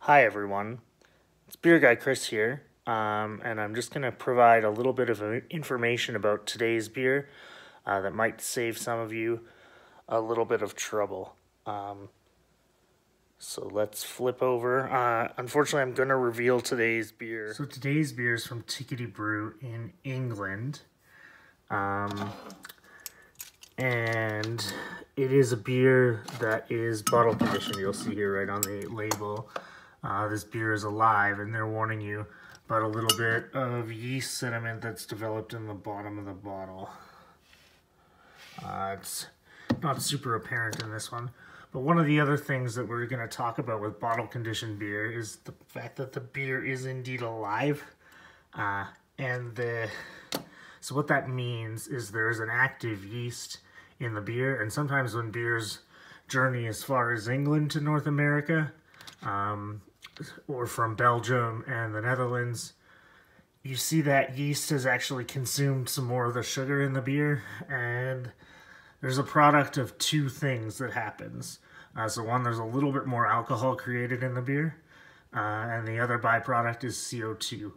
Hi everyone, it's Beer Guy Chris here, and I'm just going to provide a little bit of information about today's beer that might save some of you a little bit of trouble. So let's flip over. Unfortunately, I'm going to reveal today's beer. So today's beer is from Tickety Brew in England, and it is a beer that is bottle conditioned. You'll see here right on the label. This beer is alive, and they're warning you about a little bit of yeast sediment that's developed in the bottom of the bottle. It's not super apparent in this one, but one of the other things that we're going to talk about with bottle conditioned beer is the fact that the beer is indeed alive. So what that means is there's an active yeast in the beer, and sometimes when beers journey as far as England to North America, or from Belgium and the Netherlands, you see that yeast has actually consumed some more of the sugar in the beer, and there's a product of two things that happens. So one, there's a little bit more alcohol created in the beer, and the other byproduct is CO2.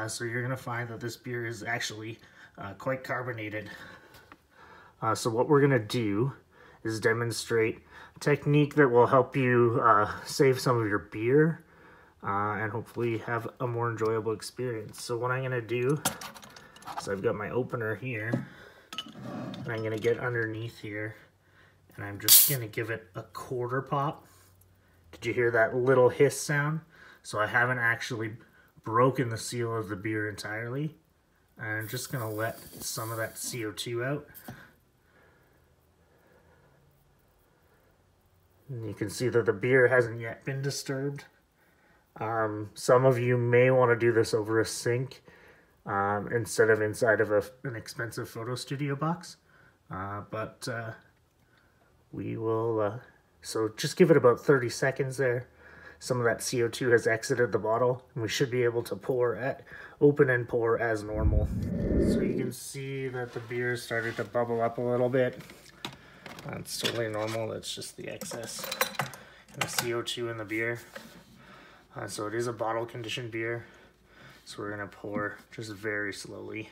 So you're going to find that this beer is actually quite carbonated. So what we're going to do is demonstrate a technique that will help you save some of your beer and hopefully have a more enjoyable experience. So what I'm going to do is I've got my opener here, and I'm going to get underneath here, and I'm just going to give it a quarter pop. Did you hear that little hiss sound? So I haven't actually broken the seal of the beer entirely. I'm just going to let some of that CO2 out. And you can see that the beer hasn't yet been disturbed. Some of you may want to do this over a sink instead of inside of an expensive photo studio box. We will, so just give it about 30 seconds there. Some of that CO2 has exited the bottle, and we should be able to open and pour as normal. So you can see that the beer started to bubble up a little bit. That's totally normal. That's just the excess and the CO2 in the beer. So it is a bottle conditioned beer. So we're going to pour just very slowly.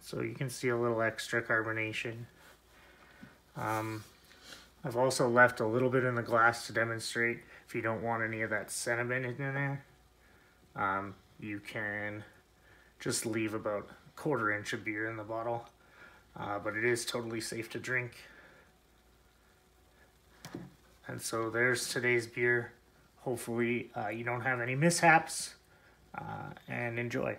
So you can see a little extra carbonation. I've also left a little bit in the glass to demonstrate if you don't want any of that sediment in there. You can just leave about a quarter inch of beer in the bottle, but it is totally safe to drink. And so there's today's beer. Hopefully you don't have any mishaps, and enjoy.